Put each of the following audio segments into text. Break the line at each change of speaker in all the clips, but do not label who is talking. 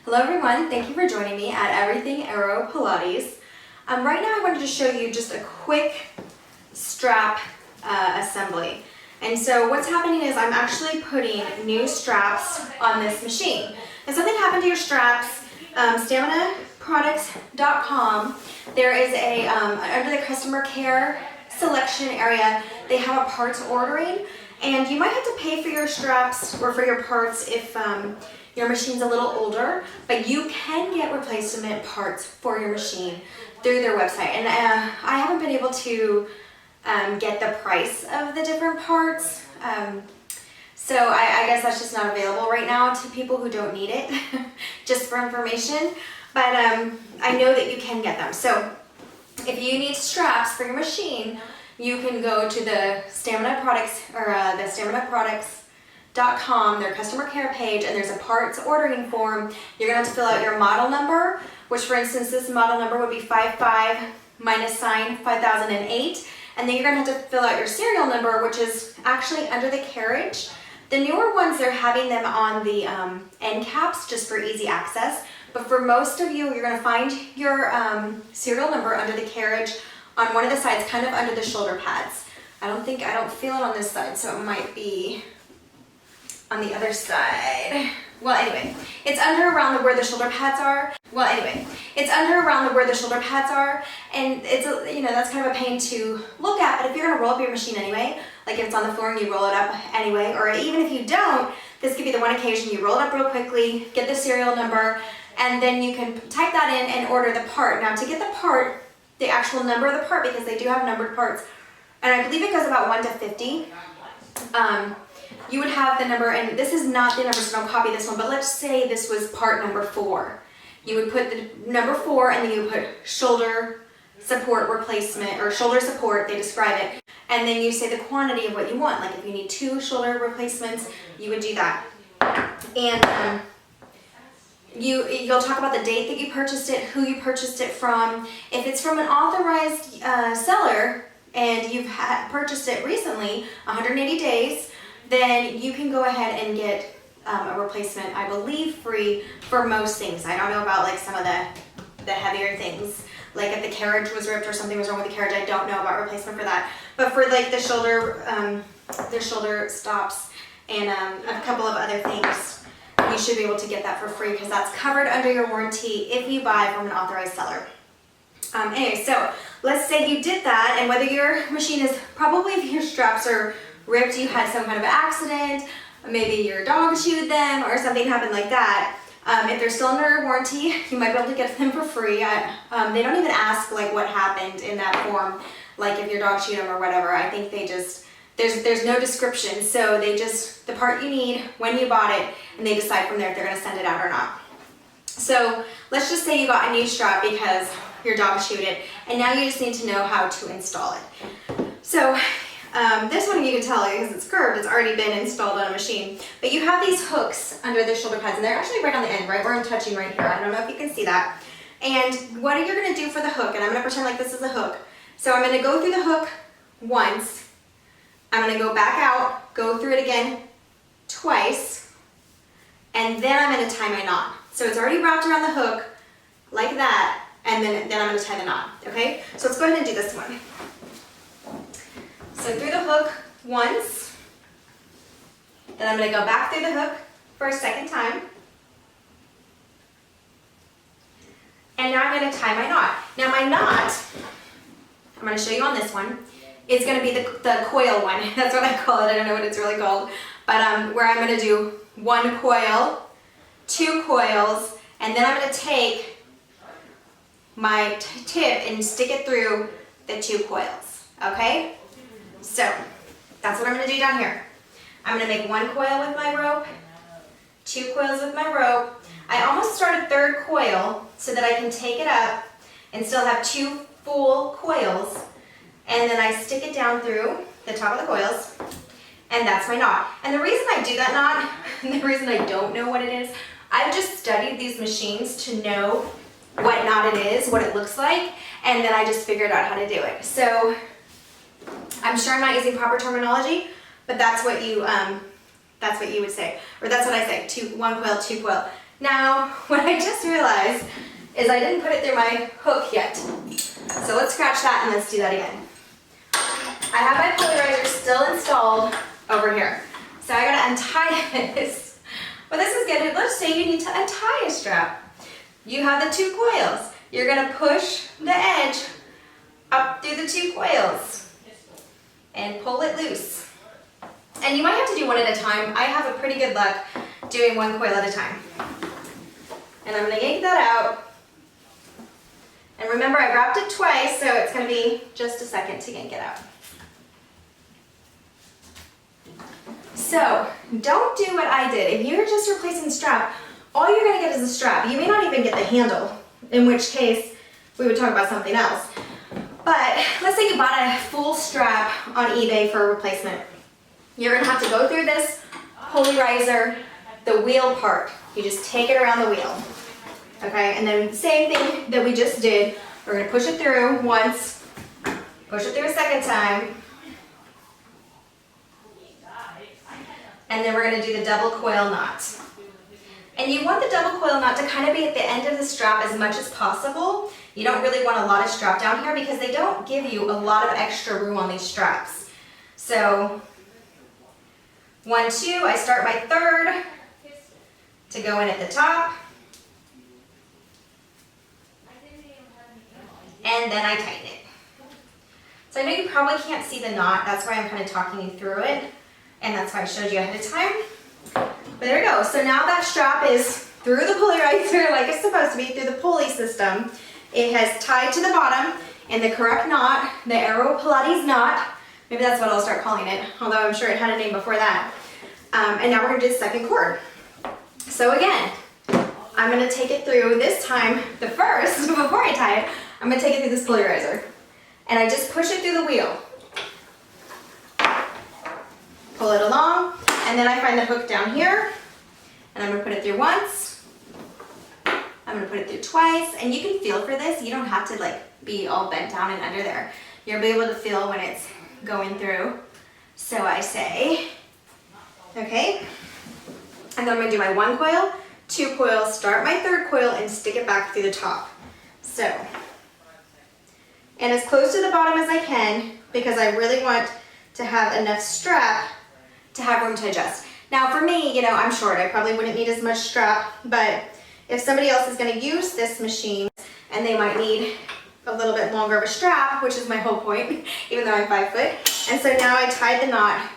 Hello everyone, thank you for joining me at Everything AeroPilates. Right now I wanted to show you just a quick strap assembly. And so what's happening is I'm actually putting new straps on this machine. If something happened to your straps, StaminaProducts.com, there is a, under the customer care selection area, they have a parts ordering, and you might have to pay for your straps or for your parts if your machine's a little older, but you can get replacement parts for your machine through their website. And I haven't been able to get the price of the different parts, so I guess that's just not available right now to people who don't need it, just for information. But I know that you can get them. So if you need straps for your machine, you can go to the Stamina Products or the StaminaProducts.com, their customer care page, and there's a parts ordering form. You're gonna have to fill out your model number, which for instance, this model number would be 55-5008. And then you're gonna have to fill out your serial number, which is actually under the carriage. The newer ones, they're having them on the end caps just for easy access. But for most of you, you're gonna find your serial number under the carriage on one of the sides, kind of under the shoulder pads. I don't feel it on this side, so it might be on the other side. Well, anyway, it's under around where the shoulder pads are. And it's, that's kind of a pain to look at, but if you're gonna roll up your machine anyway, like if it's on the floor and you roll it up anyway, or even if you don't, this could be the one occasion you roll it up real quickly, get the serial number, and then you can type that in and order the part. Now to get the part, the actual number of the part, because they do have numbered parts, and I believe it goes about 1 to 50, you would have the number, and this is not the number, so don't copy this one, but let's say this was part number 4. You would put the number 4, and then you would put shoulder support replacement, or shoulder support, they describe it, and then you say the quantity of what you want. Like if you need 2 shoulder replacements, you would do that. And you'll talk about the date that you purchased it, who you purchased it from. If it's from an authorized seller, and you've purchased it recently, 180 days, then you can go ahead and get a replacement, I believe, free for most things. I don't know about like some of the heavier things, like if the carriage was ripped or something was wrong with the carriage, I don't know about replacement for that. But for like the shoulder stops and a couple of other things, you should be able to get that for free because that's covered under your warranty if you buy from an authorized seller. Anyway, so let's say you did that, and whether your machine is, probably if your straps are ripped, you had some kind of accident, maybe your dog chewed them or something happened like that. If they're still under warranty, you might be able to get them for free. They don't even ask like what happened in that form, like if your dog chewed them or whatever. I think they just, there's no description, so they just, the part you need, when you bought it, and they decide from there if they're gonna send it out or not. So let's just say you got a new strap because your dog chewed it, and now you just need to know how to install it. So this one you can tell because it's curved, it's already been installed on a machine. But you have these hooks under the shoulder pads, and they're actually right on the end, right where I'm touching right here. I don't know if you can see that. And what you're gonna do for the hook, and I'm gonna pretend like this is a hook. So I'm gonna go through the hook once, I'm gonna go back out, go through it again twice, and then I'm gonna tie my knot. So it's already wrapped around the hook like that, and then I'm gonna tie the knot, okay? So let's go ahead and do this one. So through the hook once, then I'm going to go back through the hook for a second time, and now I'm going to tie my knot. Now my knot, I'm going to show you on this one, is going to be the coil one. That's what I call it. I don't know what it's really called, but where I'm going to do 1 coil, 2 coils, and then I'm going to take my tip and stick it through the 2 coils, okay? So that's what I'm going to do down here. I'm going to make 1 coil with my rope, 2 coils with my rope. I almost start a 3rd coil so that I can take it up and still have 2 full coils, and then I stick it down through the top of the coils, and that's my knot. And the reason I do that knot, and the reason I don't know what it is, I've just studied these machines to know what knot it is, what it looks like, and then I just figured out how to do it. So I'm sure I'm not using proper terminology, but that's what you would say, or that's what I say. 1 coil, 2 coil, Now, what I just realized is I didn't put it through my hook yet. So let's scratch that and let's do that again. I have my pulley riser still installed over here. So I gotta untie this. But this is good. Let's say you need to untie a strap. You have the 2 coils. You're gonna push the edge up through the 2 coils and pull it loose. And you might have to do one at a time. I have a pretty good luck doing 1 coil at a time. And I'm gonna yank that out. And remember, I wrapped it twice, so it's gonna be just a second to yank it out. So, don't do what I did. If you're just replacing the strap, all you're gonna get is the strap. You may not even get the handle, in which case we would talk about something else. But let's say you bought a full strap on eBay for a replacement. You're gonna have to go through this pulley riser, the wheel part. You just take it around the wheel. Okay, and then same thing that we just did. We're gonna push it through once, push it through a second time, and then we're gonna do the double coil knot. And you want the double coil knot to kind of be at the end of the strap as much as possible. You don't really want a lot of strap down here because they don't give you a lot of extra room on these straps. So 1, 2, I start my 3rd to go in at the top. And then I tighten it. So I know you probably can't see the knot, that's why I'm kind of talking you through it, and that's why I showed you ahead of time. But there we go, so now that strap is through the pulley riser like it's supposed to be, through the pulley system. It has tied to the bottom in the correct knot, the AeroPilates knot. Maybe that's what I'll start calling it, although I'm sure it had a name before that. And now we're gonna do the second cord. So again, I'm gonna take it through, this time, the first, before I tie it, I'm gonna take it through this pulley riser. And I just push it through the wheel. Pull it along, and then I find the hook down here, and I'm gonna put it through once. I'm gonna put it through twice, and you can feel for this. You don't have to like be all bent down and under there. You'll be able to feel when it's going through. So I say, okay, and then I'm gonna do my 1 coil, 2 coils, start my 3rd coil, and stick it back through the top. So, and as close to the bottom as I can, because I really want to have enough strap to have room to adjust. Now for me, you know, I'm short, I probably wouldn't need as much strap, but if somebody else is gonna use this machine and they might need a little bit longer of a strap, which is my whole point, even though I'm 5 foot. And so now I tied the knot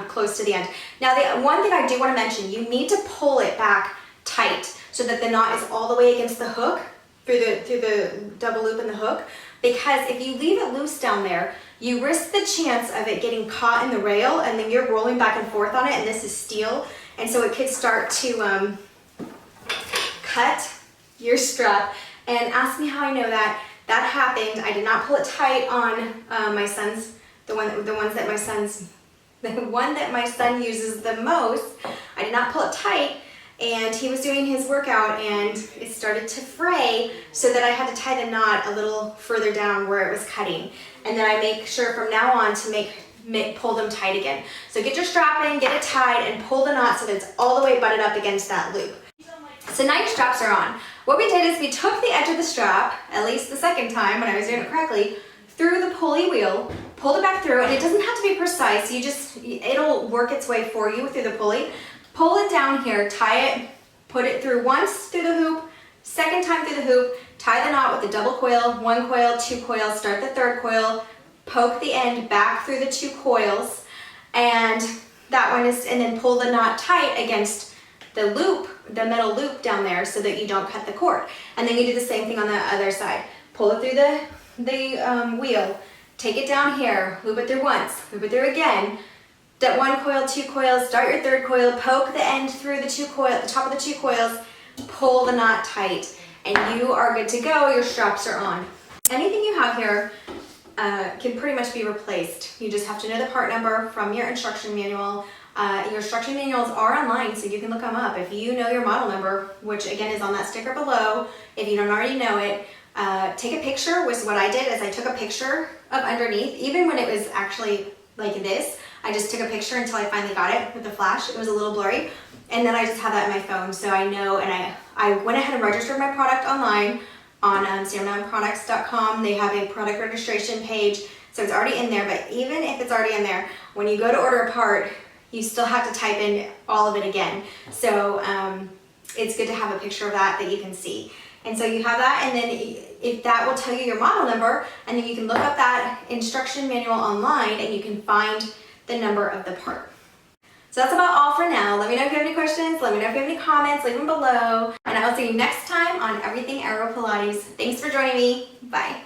close to the end. Now the one thing I do wanna mention, you need to pull it back tight so that the knot is all the way against the hook, through the double loop in the hook, because if you leave it loose down there, you risk the chance of it getting caught in the rail, and then you're rolling back and forth on it, and this is steel, and so it could start to cut your strap. And ask me how I know that. That happened. I did not pull it tight on my son's, the one that my son uses the most. I did not pull it tight, and he was doing his workout and it started to fray, so that I had to tie the knot a little further down where it was cutting. And then I make sure from now on to pull them tight again. So get your strap in, get it tied, and pull the knot so that it's all the way butted up against that loop. So now your straps are on. What we did is we took the edge of the strap, at least the second time when I was doing it correctly, through the pulley wheel, pulled it back through, and it doesn't have to be precise, it'll work its way for you through the pulley. Pull it down here, tie it, put it through once through the hoop, second time through the hoop, tie the knot with the double coil, 1 coil, 2 coils, start the 3rd coil, poke the end back through the 2 coils, and that one is, and then pull the knot tight against the loop, the metal loop down there, so that you don't cut the cord. And then you do the same thing on the other side. Pull it through the wheel, take it down here, loop it through once, loop it through again, that 1 coil, 2 coils, start your 3rd coil, poke the end through the top of the 2 coils, pull the knot tight, and you are good to go. Your straps are on. Anything you have here can pretty much be replaced. You just have to know the part number from your instruction manual. Your instruction manuals are online, so you can look them up. If you know your model number, which again is on that sticker below, if you don't already know it, take a picture, which is what I did, is I took a picture of underneath, even when it was actually like this. I just took a picture until I finally got it with the flash. It was a little blurry. And then I just have that in my phone, so I know, and I went ahead and registered my product online on SamDownProducts.com. They have a product registration page, so it's already in there. But even if it's already in there, when you go to order a part, you still have to type in all of it again. So it's good to have a picture of that you can see. And so you have that, and then if that will tell you your model number, and then you can look up that instruction manual online and you can find the number of the part. So that's about all for now. Let me know if you have any questions. Let me know if you have any comments. Leave them below. And I will see you next time on Everything Aero Pilates. Thanks for joining me. Bye.